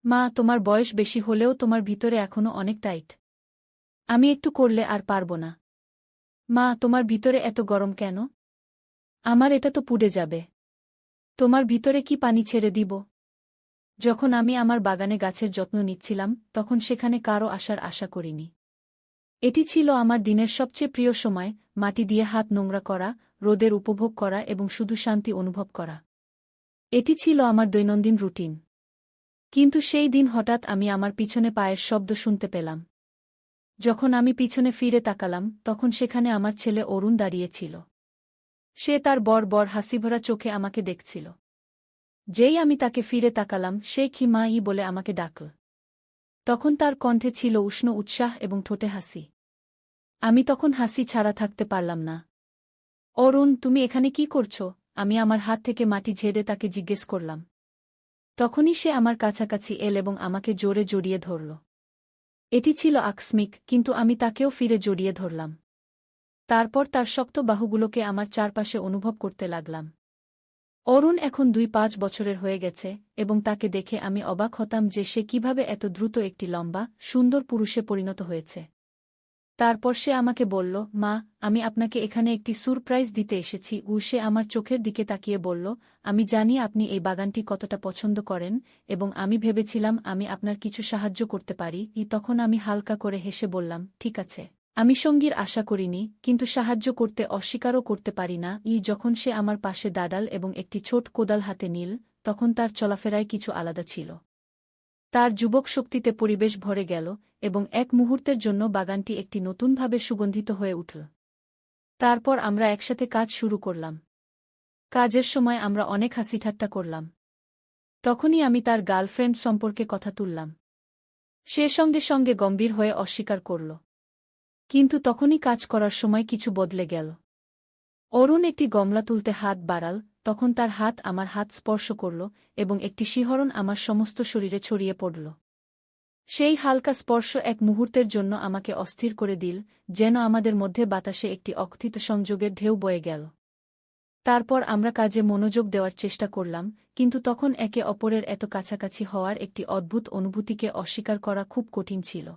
মা, তোমার বয়স বেশি হলেও তোমার ভিতরে এখনো অনেক টাইট। আমি একটু করলে আর পারব না। মা, তোমার ভিতরে এত গরম কেন? আমার এটা তো পুড়ে যাবে। তোমার ভিতরে কি পানি ছেড়ে দিব? যখন আমি আমার বাগানে গাছের যত্ন নিচ্ছিলাম, তখন সেখানে কারও আসার আশা করিনি। এটি ছিল আমার দিনের সবচেয়ে প্রিয় সময়, মাটি দিয়ে হাত নোংরা করা, রোদের উপভোগ করা এবং শুধু শান্তি অনুভব করা। এটি ছিল আমার দৈনন্দিন রুটিন। কিন্তু সেই দিন হঠাৎ আমি আমার পিছনে পায়ের শব্দ শুনতে পেলাম। যখন আমি পিছনে ফিরে তাকালাম, তখন সেখানে আমার ছেলে অরুণ দাঁড়িয়েছিল। সে তার বড় হাসিভরা চোখে আমাকে দেখছিল। যেই আমি তাকে ফিরে তাকালাম, সে কি মা ই বলে আমাকে ডাকল। তখন তার কণ্ঠে ছিল উষ্ণ উৎসাহ এবং ঠোঁটে হাসি। আমি তখন হাসি ছাড়া থাকতে পারলাম না। অরুণ, তুমি এখানে কি করছ? আমি আমার হাত থেকে মাটি ঝেড়ে তাকে জিজ্ঞেস করলাম। তখনই সে আমার কাছাকাছি এল এবং আমাকে জোরে জড়িয়ে ধরল। এটি ছিল আকস্মিক, কিন্তু আমি তাকেও ফিরে জড়িয়ে ধরলাম। তারপর তার শক্ত বাহুগুলোকে আমার চারপাশে অনুভব করতে লাগলাম। অরুণ এখন ২-৫ বছরের হয়ে গেছে, এবং তাকে দেখে আমি অবাক হতাম যে সে কিভাবে এত দ্রুত একটি লম্বা, সুন্দর পুরুষে পরিণত হয়েছে। তারপর সে আমাকে বলল, মা, আমি আপনাকে এখানে একটি সারপ্রাইজ দিতে এসেছি। সে আমার চোখের দিকে তাকিয়ে বলল, আমি জানি আপনি এই বাগানটি কতটা পছন্দ করেন, এবং আমি ভেবেছিলাম আমি আপনার কিছু সাহায্য করতে পারি। তখন আমি হালকা করে হেসে বললাম, ঠিক আছে। আমি সঙ্গীর আশা করিনি, কিন্তু সাহায্য করতে অস্বীকারও করতে পারি না। যখন সে আমার পাশে দাঁড়াল এবং একটি ছোট কোদাল হাতে নিল, তখন তার চলাফেরায় কিছু আলাদা ছিল। তার যুবক শক্তিতে পরিবেশ ভরে গেল, এবং এক মুহূর্তের জন্য বাগানটি একটি নতুনভাবে সুগন্ধিত হয়ে উঠল। তারপর আমরা একসাথে কাজ শুরু করলাম। কাজের সময় আমরা অনেক হাসিঠাট্টা করলাম। তখনই আমি তার গার্লফ্রেন্ড সম্পর্কে কথা তুললাম। সে সঙ্গে সঙ্গে গম্ভীর হয়ে অস্বীকার করল। কিন্তু তখনই কাজ করার সময় কিছু বদলে গেল। অরুণ একটি গমলা তুলতে হাত বাড়াল, তখন তার হাত আমার হাত স্পর্শ করল, এবং একটি শিহরণ আমার সমস্ত শরীরে ছড়িয়ে পড়ল। সেই হালকা স্পর্শ এক মুহূর্তের জন্য আমাকে অস্থির করে দিল, যেন আমাদের মধ্যে বাতাসে একটি অকথিত সংযোগের ঢেউ বয়ে গেল। তারপর আমরা কাজে মনোযোগ দেওয়ার চেষ্টা করলাম, কিন্তু তখন একে অপরের এত কাছাকাছি হওয়ার একটি অদ্ভুত অনুভূতিকে অস্বীকার করা খুব কঠিন ছিল।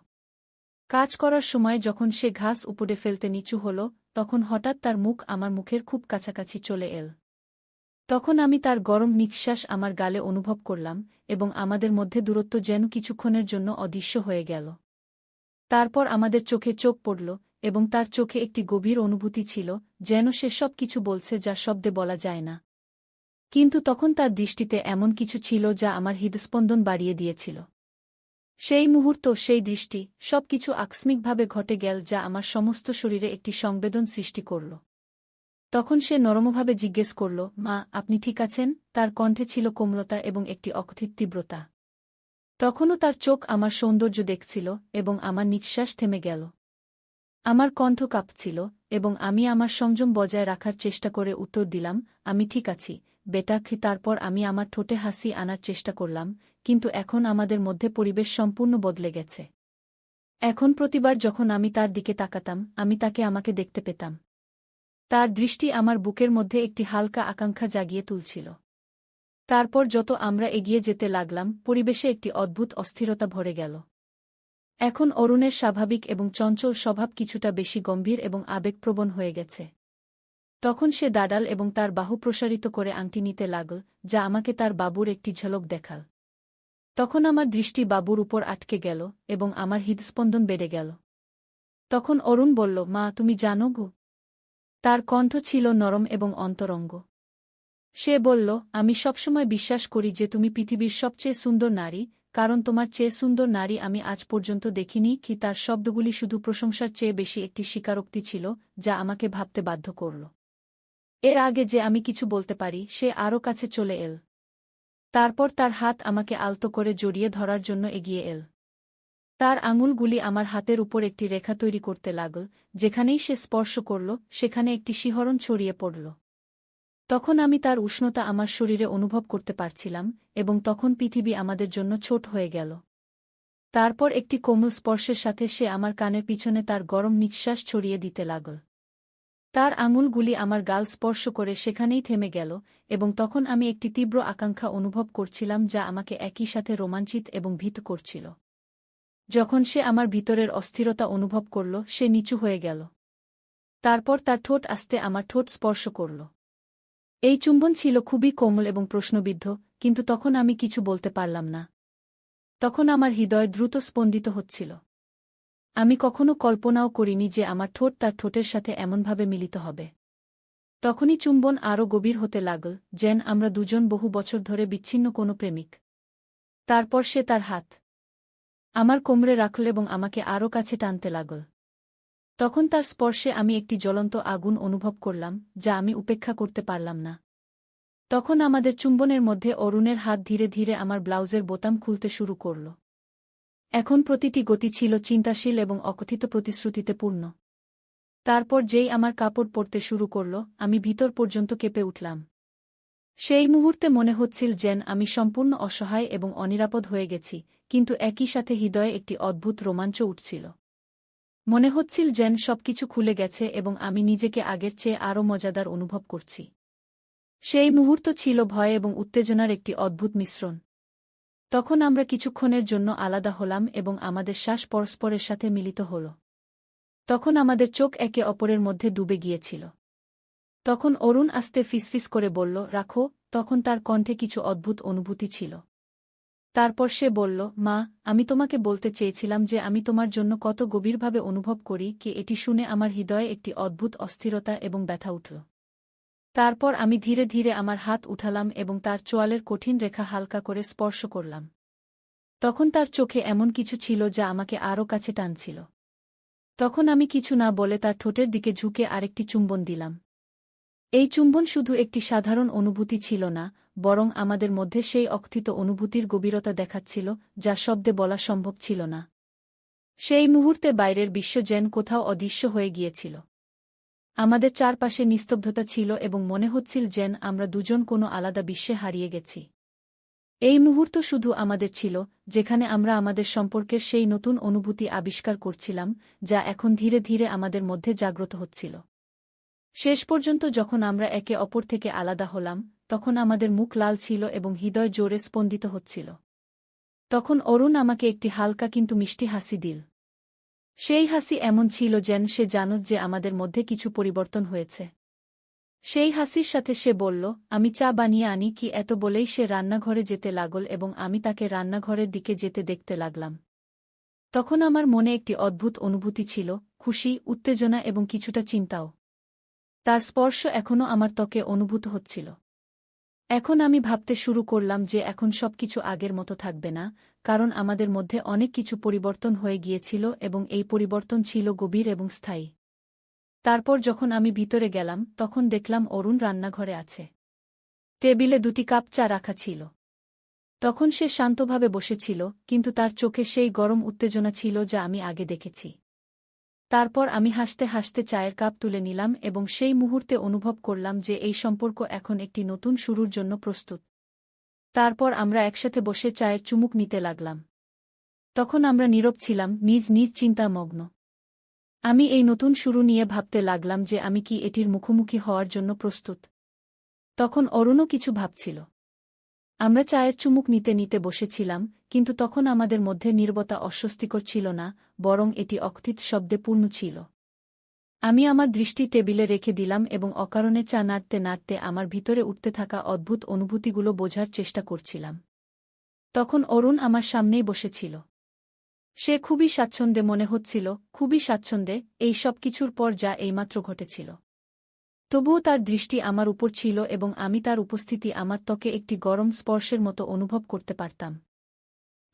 কাজ করার সময় যখন সে ঘাস উপড়ে ফেলতে নিচু হল, তখন হঠাৎ তার মুখ আমার মুখের খুব কাছাকাছি চলে এল। তখন আমি তার গরম নিঃশ্বাস আমার গালে অনুভব করলাম, এবং আমাদের মধ্যে দূরত্ব যেন কিছুক্ষণের জন্য অদৃশ্য হয়ে গেল। তারপর আমাদের চোখে চোখ পড়ল, এবং তার চোখে একটি গভীর অনুভূতি ছিল, যেন সে সব কিছু বলছে যা শব্দে বলা যায় না। কিন্তু তখন তার দৃষ্টিতে এমন কিছু ছিল যা আমার হৃদস্পন্দন বাড়িয়ে দিয়েছিল। সেই মুহূর্ত, সেই দৃষ্টি, সবকিছু আকস্মিকভাবে ঘটে গেল যা আমার সমস্ত শরীরে একটি সংবেদন সৃষ্টি করল। তখন সে নরমভাবে জিজ্ঞেস করল, মা, আপনি ঠিক আছেন? তার কণ্ঠে ছিল কোমলতা এবং একটি অকথিত তীব্রতা। তখনও তার চোখ আমার সৌন্দর্য দেখছিল, এবং আমার নিঃশ্বাস থেমে গেল। আমার কণ্ঠ কাঁপছিল, এবং আমি আমার সংযম বজায় রাখার চেষ্টা করে উত্তর দিলাম, আমি ঠিক আছি, বেটা। তারপর আমি আমার ঠোঁটে হাসি আনার চেষ্টা করলাম, কিন্তু এখন আমাদের মধ্যে পরিবেশ সম্পূর্ণ বদলে গেছে। এখন প্রতিবার যখন আমি তার দিকে তাকাতাম, আমি তাকে আমাকে দেখতে পেতাম। তার দৃষ্টি আমার বুকের মধ্যে একটি হালকা আকাঙ্ক্ষা জাগিয়ে তুলছিল। তারপর যত আমরা এগিয়ে যেতে লাগলাম, পরিবেশে একটি অদ্ভুত অস্থিরতা ভরে গেল। এখন অরুণের স্বাভাবিক এবং চঞ্চল স্বভাব কিছুটা বেশি গম্ভীর এবং আবেগপ্রবণ হয়ে গেছে। তখন সে দাঁড়াল এবং তার বাহু প্রসারিত করে আংটি নিতে লাগল, যা আমাকে তার বাবুর একটি ঝলক দেখাল। তখন আমার দৃষ্টি বাবুর উপর আটকে গেল, এবং আমার হৃদস্পন্দন বেড়ে গেল। তখন অরুণ বলল, মা, তুমি জানো গো? তার কণ্ঠ ছিল নরম এবং অন্তরঙ্গ। সে বলল, আমি সবসময় বিশ্বাস করি যে তুমি পৃথিবীর সবচেয়ে সুন্দর নারী, কারণ তোমার চেয়ে সুন্দর নারী আমি আজ পর্যন্ত দেখিনি। তার শব্দগুলি শুধু প্রশংসার চেয়ে বেশি একটি স্বীকারোক্তি ছিল, যা আমাকে ভাবতে বাধ্য করল। এর আগে যে আমি কিছু বলতে পারি, সে আরও কাছে চলে এল। তারপর তার হাত আমাকে আলতো করে জড়িয়ে ধরার জন্য এগিয়ে এল। তার আঙুলগুলি আমার হাতের উপর একটি রেখা তৈরি করতে লাগল, যেখানেই সে স্পর্শ করল, সেখানে একটি শিহরণ ছড়িয়ে পড়ল। তখন আমি তার উষ্ণতা আমার শরীরে অনুভব করতে পারছিলাম, এবং তখন পৃথিবী আমাদের জন্য ছোট হয়ে গেল। তারপর একটি কোমল স্পর্শের সাথে সে আমার কানের পিছনে তার গরম নিঃশ্বাস ছড়িয়ে দিতে লাগল। তার আঙুলগুলি আমার গাল স্পর্শ করে সেখানেই থেমে গেল, এবং তখন আমি একটি তীব্র আকাঙ্ক্ষা অনুভব করছিলাম যা আমাকে একই সাথে রোমাঞ্চিত এবং ভীত করছিল। যখন সে আমার ভিতরের অস্থিরতা অনুভব করল, সে নিচু হয়ে গেল। তারপর তার ঠোঁট আস্তে আমার ঠোঁট স্পর্শ করল। এই চুম্বন ছিল খুবই কোমল এবং প্রশ্নবিদ্ধ, কিন্তু তখন আমি কিছু বলতে পারলাম না। তখন আমার হৃদয় দ্রুত স্পন্দিত হচ্ছিল। আমি কখনো কল্পনাও করিনি যে আমার ঠোঁট তার ঠোঁটের সাথে এমনভাবে মিলিত হবে। তখনই চুম্বন আরও গভীর হতে লাগল, যেন আমরা দুজন বহু বছর ধরে বিচ্ছিন্ন কোনো প্রেমিক। তারপর সে তার হাত আমার কোমরে রাখল এবং আমাকে আরও কাছে টানতে লাগল। তখন তার স্পর্শে আমি একটি জ্বলন্ত আগুন অনুভব করলাম, যা আমি উপেক্ষা করতে পারলাম না। তখন আমাদের চুম্বনের মধ্যে অরুণের হাত ধীরে ধীরে আমার ব্লাউজের বোতাম খুলতে শুরু করল। এখন প্রতিটি গতি ছিল চিন্তাশীল এবং অকথিত প্রতিশ্রুতিতে পূর্ণ। তারপর যেই আমার কাপড় পরতে শুরু করল, আমি ভিতর পর্যন্ত কেঁপে উঠলাম। সেই মুহূর্তে মনে হচ্ছিল যেন আমি সম্পূর্ণ অসহায় এবং অনিরাপদ হয়ে গেছি, কিন্তু একই সাথে হৃদয়ে একটি অদ্ভুত রোমাঞ্চ উঠছিল। মনে হচ্ছিল যেন সবকিছু খুলে গেছে এবং আমি নিজেকে আগের চেয়ে আরও মজাদার অনুভব করছি। সেই মুহূর্ত ছিল ভয় এবং উত্তেজনার একটি অদ্ভুত মিশ্রণ। তখন আমরা কিছুক্ষণের জন্য আলাদা হলাম এবং আমাদের শ্বাস পরস্পরের সাথে মিলিত হল। তখন আমাদের চোখ একে অপরের মধ্যে ডুবে গিয়েছিল। তখন অরুণ আস্তে ফিসফিস করে বলল, রাখো। তখন তার কণ্ঠে কিছু অদ্ভুত অনুভূতি ছিল। তারপর সে বলল, মা, আমি তোমাকে বলতে চেয়েছিলাম যে আমি তোমার জন্য কত গভীরভাবে অনুভব করি। কি এটি শুনে আমার হৃদয়ে একটি অদ্ভুত অস্থিরতা এবং ব্যথা উঠল। তারপর আমি ধীরে ধীরে আমার হাত উঠালাম এবং তার চোয়ালের কঠিন রেখা হালকা করে স্পর্শ করলাম। তখন তার চোখে এমন কিছু ছিল যা আমাকে আরও কাছে টানছিল। তখন আমি কিছু না বলে তার ঠোঁটের দিকে ঝুঁকে আরেকটি চুম্বন দিলাম। এই চুম্বন শুধু একটি সাধারণ অনুভূতি ছিল না, বরং আমাদের মধ্যে সেই অকথিত অনুভূতির গভীরতা দেখাচ্ছিল, যা শব্দে বলা সম্ভব ছিল না। সেই মুহূর্তে বাইরের বিশ্ব যেন কোথাও অদৃশ্য হয়ে গিয়েছিল। আমাদের চারপাশে নিস্তব্ধতা ছিল এবং মনে হচ্ছিল যেন আমরা দুজন কোনো আলাদা বিশ্বে হারিয়ে গেছি। এই মুহূর্ত শুধু আমাদের ছিল, যেখানে আমরা আমাদের সম্পর্কের সেই নতুন অনুভূতি আবিষ্কার করছিলাম, যা এখন ধীরে ধীরে আমাদের মধ্যে জাগ্রত হচ্ছিল। শেষ পর্যন্ত যখন আমরা একে অপর থেকে আলাদা হলাম, তখন আমাদের মুখ লাল ছিল এবং হৃদয় জোরে স্পন্দিত হচ্ছিল। তখন অরুণ আমাকে একটি হালকা কিন্তু মিষ্টি হাসি দিল। সেই হাসি এমন ছিল যেন সে জানত যে আমাদের মধ্যে কিছু পরিবর্তন হয়েছে। সেই হাসির সাথে সে বলল, আমি চা বানিয়ে আনি কি। এত বলেই সে রান্নাঘরে যেতে লাগল এবং আমি তাকে রান্নাঘরের দিকে যেতে দেখতে লাগলাম। তখন আমার মনে একটি অদ্ভুত অনুভূতি ছিল, খুশি, উত্তেজনা এবং কিছুটা চিন্তাও। তার স্পর্শ এখনও আমার ত্বকে অনুভূত হচ্ছিল। এখন আমি ভাবতে শুরু করলাম যে এখন সবকিছু আগের মতো থাকবে না, কারণ আমাদের মধ্যে অনেক কিছু পরিবর্তন হয়ে গিয়েছিল এবং এই পরিবর্তন ছিল গভীর এবং স্থায়ী। তারপর যখন আমি ভিতরে গেলাম, তখন দেখলাম অরুণ রান্নাঘরে আছে। টেবিলে 2টি কাপ চা রাখা ছিল। তখন সে শান্তভাবে বসেছিল, কিন্তু তার চোখে সেই গরম উত্তেজনা ছিল যা আমি আগে দেখেছি। তারপর আমি হাসতে হাসতে চায়ের কাপ তুলে নিলাম এবং সেই মুহূর্তে অনুভব করলাম যে এই সম্পর্ক এখন একটি নতুন শুরুর জন্য প্রস্তুত। তারপর আমরা একসাথে বসে চায়ের চুমুক নিতে লাগলাম। তখন আমরা নীরব ছিলাম, নিজ নিজ চিন্তামগ্ন। আমি এই নতুন শুরু নিয়ে ভাবতে লাগলাম যে আমি কি এটির মুখোমুখি হওয়ার জন্য প্রস্তুত। তখন অরুণও কিছু ভাবছিল। আমরা চায়ের চুমুক নিতে নিতে বসেছিলাম, কিন্তু তখন আমাদের মধ্যে নীরবতা অস্বস্তিকর ছিল না, বরং এটি অকথিত শব্দে পূর্ণ ছিল। আমি আমার দৃষ্টি টেবিলে রেখে দিলাম এবং অকারণে চা নাড়তে নাড়তে আমার ভিতরে উঠতে থাকা অদ্ভুত অনুভূতিগুলো বোঝার চেষ্টা করছিলাম। তখন অরুণ আমার সামনেই বসেছিল। সে খুবই স্বাচ্ছন্দ্যে মনে হচ্ছিল, খুবই স্বাচ্ছন্দ্যে, এই সব কিছুর পর যা এইমাত্র ঘটেছিল। তবুও তার দৃষ্টি আমার উপর ছিল এবং আমি তার উপস্থিতি আমার ত্বকে একটি গরম স্পর্শের মতো অনুভব করতে পারতাম।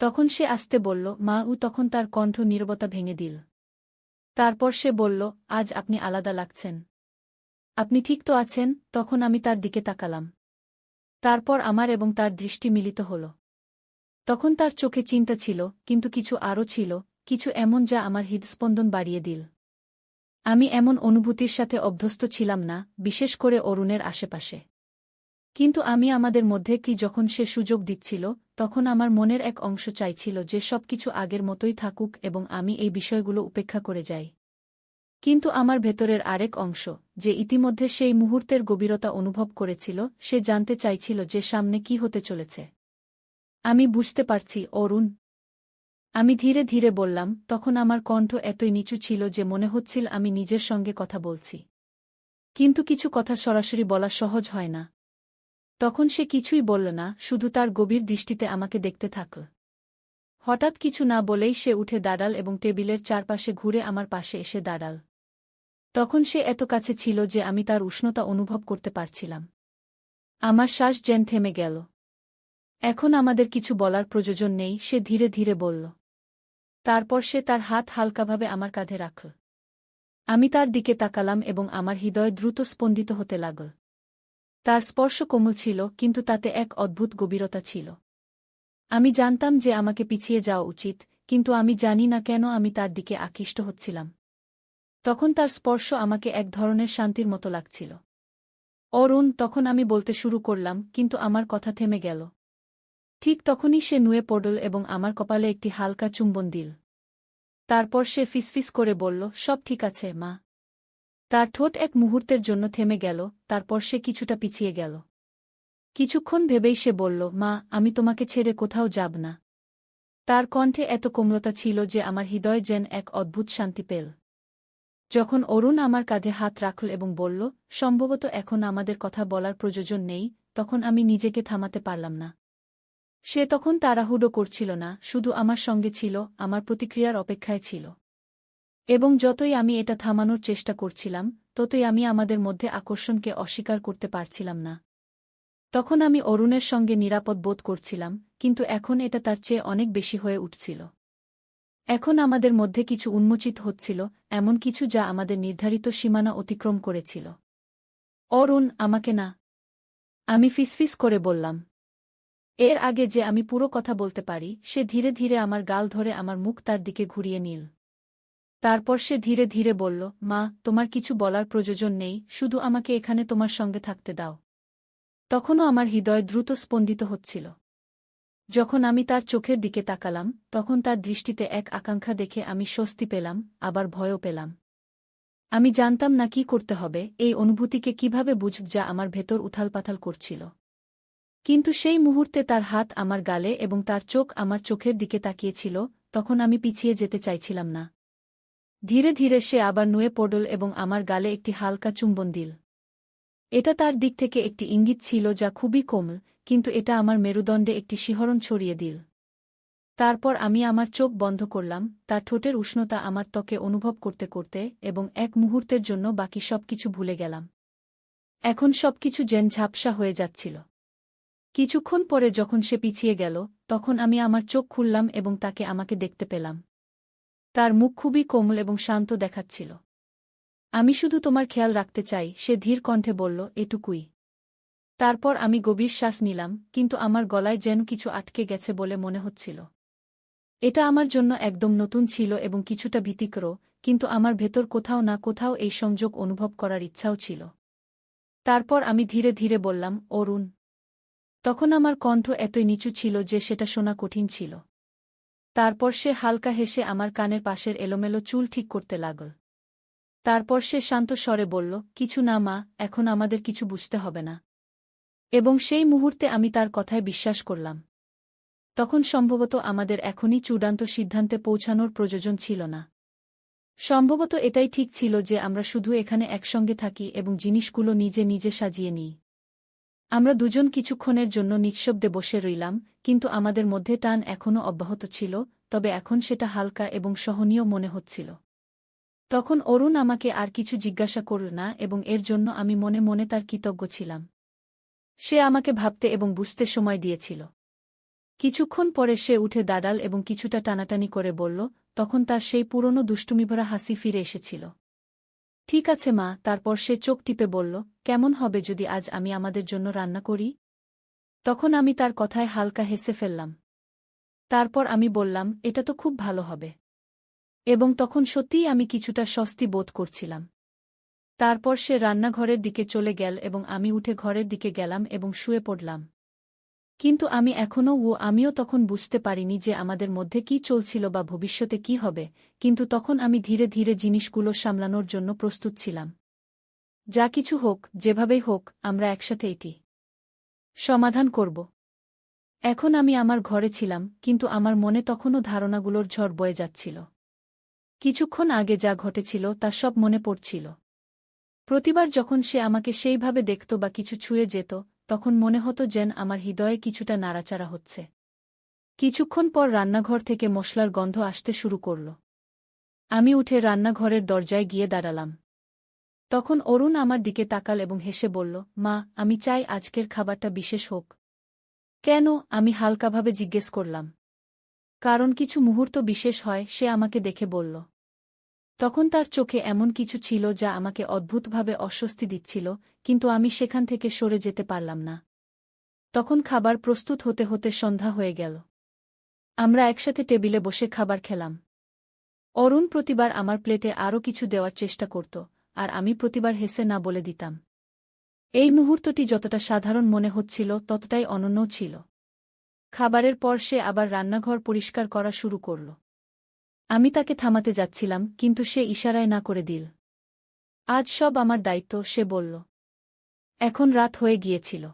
তখন সে আস্তে বলল, মা। তখন তার কণ্ঠ নীরবতা ভেঙে দিল। তারপর সে বলল, আজ আপনি আলাদা লাগছেন। আপনি ঠিক তো আছেন? তখন আমি তার দিকে তাকালাম। তারপর আমার এবং তার দৃষ্টি মিলিত হল। তখন তার চোখে চিন্তা ছিল, কিন্তু কিছু আরও ছিল, কিছু এমন যা আমার হৃদস্পন্দন বাড়িয়ে দিল। আমি এমন অনুভূতির সাথে অভ্যস্ত ছিলাম না, বিশেষ করে অরুণের আশেপাশে। কিন্তু আমি আমাদের মধ্যে কি যখন সে সুযোগ দিচ্ছিল, তখন আমার মনের এক অংশ চাইছিল যে সবকিছু আগের মতোই থাকুক এবং আমি এই বিষয়গুলো উপেক্ষা করে যাই। কিন্তু আমার ভেতরের আরেক অংশ, যে ইতিমধ্যে সেই মুহূর্তের গভীরতা অনুভব করেছিল, সে জানতে চাইছিল যে সামনে কি হতে চলেছে। আমি বুঝতে পারছি, অরুণ। আমি ধীরে ধীরে বললাম, তখন আমার কণ্ঠ এতই নিচু ছিল যে মনে হচ্ছিল আমি নিজের সঙ্গে কথা বলছি। কিন্তু কিছু কথা সরাসরি বলা সহজ হয় না। তখন সে কিছুই বলল না, শুধু তার গভীর দৃষ্টিতে আমাকে দেখতে থাকল। হঠাৎ কিছু না বলেই সে উঠে দাঁড়াল এবং টেবিলের চারপাশে ঘুরে আমার পাশে এসে দাঁড়াল। তখন সে এত কাছে ছিল যে আমি তার উষ্ণতা অনুভব করতে পারছিলাম। আমার শ্বাস যেন থেমে গেল। এখন আমাদের কিছু বলার প্রয়োজন নেই, সে ধীরে ধীরে বলল। তারপর সে তার হাত হালকাভাবে আমার কাঁধে রাখল। আমি তার দিকে তাকালাম এবং আমার হৃদয় দ্রুত স্পন্দিত হতে লাগল। তার স্পর্শ কোমল ছিল, কিন্তু তাতে এক অদ্ভুত গভীরতা ছিল। আমি জানতাম যে আমাকে পিছিয়ে যাওয়া উচিত, কিন্তু আমি জানি না কেন আমি তার দিকে আকৃষ্ট হচ্ছিলাম। তখন তার স্পর্শ আমাকে এক ধরনের শান্তির মতো লাগছিল। অরুণ, তখন আমি বলতে শুরু করলাম, কিন্তু আমার কথা থেমে গেল। ঠিক তখনই সে নুয়ে পড়ল এবং আমার কপালে একটি হালকা চুম্বন দিল। তারপর সে ফিসফিস করে বলল, সব ঠিক আছে, মা। তার ঠোঁট এক মুহূর্তের জন্য থেমে গেল, তারপর সে কিছুটা পিছিয়ে গেল। কিছুক্ষণ ভেবেই সে বলল, মা, আমি তোমাকে ছেড়ে কোথাও যাব না। তার কণ্ঠে এত কোমলতা ছিল যে আমার হৃদয় যেন এক অদ্ভুত শান্তি পেল। যখন অরুণ আমার কাঁধে হাত রাখল এবং বলল, সম্ভবত এখন আমাদের কথা বলার প্রয়োজন নেই, তখন আমি নিজেকে থামাতে পারলাম না। সে তখন তাড়াহুড়ো করছিল না, শুধু আমার সঙ্গে ছিল, আমার প্রতিক্রিয়ার অপেক্ষায় ছিল। এবং যতই আমি এটা থামানোর চেষ্টা করছিলাম, ততই আমি আমাদের মধ্যে আকর্ষণকে অস্বীকার করতে পারছিলাম না। তখন আমি অরুণের সঙ্গে নিরাপদ বোধ করছিলাম, কিন্তু এখন এটা তার চেয়ে অনেক বেশি হয়ে উঠছিল। এখন আমাদের মধ্যে কিছু উন্মোচিত হচ্ছিল, এমন কিছু যা আমাদের নির্ধারিত সীমানা অতিক্রম করেছিল। অরুণ, আমাকে না। আমি ফিসফিস করে বললাম। এর আগে যে আমি পুরো কথা বলতে পারি, সে ধীরে ধীরে আমার গাল ধরে আমার মুখ তার দিকে ঘুরিয়ে নিল। তারপর সে ধীরে ধীরে বলল, মা, তোমার কিছু বলার প্রয়োজন নেই, শুধু আমাকে এখানে তোমার সঙ্গে থাকতে দাও। তখনও আমার হৃদয় দ্রুত স্পন্দিত হচ্ছিল। যখন আমি তার চোখের দিকে তাকালাম, তখন তার দৃষ্টিতে এক আকাঙ্ক্ষা দেখে আমি স্বস্তি পেলাম, আবার ভয়ও পেলাম। আমি জানতাম না কি করতে হবে, এই অনুভূতিকে কিভাবে বুঝব যা আমার ভেতর উথালপাথাল করছিল। কিন্তু সেই মুহূর্তে তার হাত আমার গালে এবং তার চোখ আমার চোখের দিকে তাকিয়েছিল, তখন আমি পিছিয়ে যেতে চাইছিলাম না। ধীরে ধীরে সে আবার নুয়ে পড়ল এবং আমার গালে একটি হালকা চুম্বন দিল। এটা তার দিক থেকে একটি ইঙ্গিত ছিল যা খুবই কোমল, কিন্তু এটা আমার মেরুদণ্ডে একটি শিহরণ ছড়িয়ে দিল। তারপর আমি আমার চোখ বন্ধ করলাম, তার ঠোঁটের উষ্ণতা আমার ত্বকে অনুভব করতে করতে, এবং এক মুহূর্তের জন্য বাকি সবকিছু ভুলে গেলাম। এখন সবকিছু যেন ঝাপসা হয়ে যাচ্ছিল। কিছুক্ষণ পরে যখন সে পিছিয়ে গেল, তখন আমি আমার চোখ খুললাম এবং তাকে আমাকে দেখতে পেলাম। তার মুখ খুবই কোমল এবং শান্ত দেখাচ্ছিল। আমি শুধু তোমার খেয়াল রাখতে চাই, সে ধীর কণ্ঠে বলল, এটুকুই। তারপর আমি গভীর শ্বাস নিলাম, কিন্তু আমার গলায় যেন কিছু আটকে গেছে বলে মনে হচ্ছিল। এটা আমার জন্য একদম নতুন ছিল এবং কিছুটা ভীতিকর, কিন্তু আমার ভেতর কোথাও না কোথাও এই সংযোগ অনুভব করার ইচ্ছাও ছিল। তারপর আমি ধীরে ধীরে বললাম, অরুণ। তখন আমার কণ্ঠ এতই নিচু ছিল যে সেটা শোনা কঠিন ছিল। তারপর সে হালকা হেসে আমার কানের পাশের এলোমেলো চুল ঠিক করতে লাগল। তারপর সে শান্ত স্বরে বলল, কিছু না মা, এখন আমাদের কিছু বুঝতে হবে না। এবং সেই মুহূর্তে আমি তার কথায় বিশ্বাস করলাম। তখন সম্ভবত আমাদের এখনই চূড়ান্ত সিদ্ধান্তে পৌঁছানোর প্রয়োজন ছিল না। সম্ভবত এটাই ঠিক ছিল যে আমরা শুধু এখানে একসঙ্গে থাকি এবং জিনিসগুলো নিজে নিজে সাজিয়ে নিই। আমরা দুজন কিছুক্ষণের জন্য নিঃশব্দে বসে রইলাম, কিন্তু আমাদের মধ্যে টান এখনও অব্যাহত ছিল, তবে এখন সেটা হালকা এবং সহনীয় মনে হচ্ছিল। তখন অরুণ আমাকে আর কিছু জিজ্ঞাসা করল না এবং এর জন্য আমি মনে মনে তার কৃতজ্ঞ ছিলাম। সে আমাকে ভাবতে এবং বুঝতে সময় দিয়েছিল। কিছুক্ষণ পরে সে উঠে দাঁড়াল এবং কিছুটা টানাটানি করে বলল, তখন তার সেই পুরনো দুষ্টুমিভরা হাসি ফিরে এসেছিল। ঠিক আছে মা। তারপর সে চোখ টিপে বলল, কেমন হবে যদি আজ আমি আমাদের জন্য রান্না করি? তখন আমি তার কথায় হালকা হেসে ফেললাম। তারপর আমি বললাম, এটা তো খুব ভালো হবে। এবং তখন সত্যিই আমি কিছুটা স্বস্তি বোধ করছিলাম। তারপর সে রান্নাঘরের দিকে চলে গেল এবং আমি উঠে ঘরের দিকে গেলাম এবং শুয়ে পড়লাম। কিন্তু আমিও তখন বুঝতে পারিনি যে আমাদের মধ্যে কি চলছিল বা ভবিষ্যতে কি হবে, কিন্তু তখন আমি ধীরে ধীরে জিনিসগুলো সামলানোর জন্য প্রস্তুত ছিলাম। যা কিছু হোক, যেভাবেই হোক, আমরা একসাথে এটি সমাধান করব। এখন আমি আমার ঘরে ছিলাম, কিন্তু আমার মনে তখনও ধারণাগুলোর ঝড় বয়ে যাচ্ছিল। কিছুক্ষণ আগে যা ঘটেছিল তা সব মনে পড়ছিল। প্রতিবার যখন সে আমাকে সেইভাবে দেখত বা কিছু ছুঁয়ে যেত, তখন মনে হতো যেন আমার হৃদয়ে কিছুটা নাড়াচাড়া হচ্ছে। কিছুক্ষণ পর রান্নাঘর থেকে মশলার গন্ধ আসতে শুরু করল। আমি উঠে রান্নাঘরের দরজায় গিয়ে দাঁড়ালাম। তখন অরুণ আমার দিকে তাকাল এবং হেসে বলল, মা, আমি চাই আজকের খাবারটা বিশেষ হোক। কেন? আমি হালকাভাবে জিজ্ঞেস করলাম। কারণ কিছু মুহূর্ত বিশেষ হয়, সে আমাকে দেখে বলল। তখন তার চোখে এমন কিছু ছিল যা আমাকে অদ্ভুতভাবে অস্বস্তি দিচ্ছিল, কিন্তু আমি সেখান থেকে সরে যেতে পারলাম না। তখন খাবার প্রস্তুত হতে হতে সন্ধ্যা হয়ে গেল। আমরা একসাথে টেবিলে বসে খাবার খেলাম। অরুণ প্রতিবার আমার প্লেটে আরও কিছু দেওয়ার চেষ্টা করত, আর আমি প্রতিবার হেসে না বলে দিতাম। এই মুহূর্তটি যতটা সাধারণ মনে হচ্ছিল ততটাই অনন্যও ছিল। খাবারের পর সে আবার রান্নাঘর পরিষ্কার করা শুরু করল। আমি তাকে থামাতে যাচ্ছিলাম, কিন্তু সে ইশারায় না করে দিল। আজ সব আমার দায়িত্ব, সে বলল। এখন রাত হয়ে গিয়েছিল।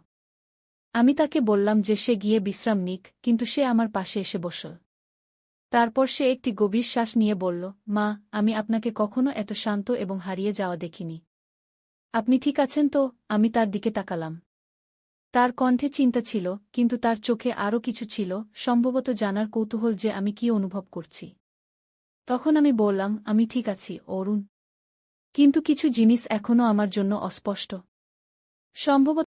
আমি তাকে বললাম যে সে গিয়ে বিশ্রাম নিক, কিন্তু সে আমার পাশে এসে বসল। তারপর সে একটি গভীর শ্বাস নিয়ে বলল, মা, আমি আপনাকে কখনো এত শান্ত এবং হারিয়ে যাওয়া দেখিনি। আপনি ঠিক আছেন তো? আমি তার দিকে তাকালাম। তার কণ্ঠে চিন্তা ছিল, কিন্তু তার চোখে আরও কিছু ছিল, সম্ভবত জানার কৌতূহল যে আমি কি অনুভব করছি। তখন আমি বললাম, আমি ঠিক আছি, অরুণ। কিন্তু কিছু জিনিস এখনও আমার জন্য অস্পষ্ট। সম্ভবত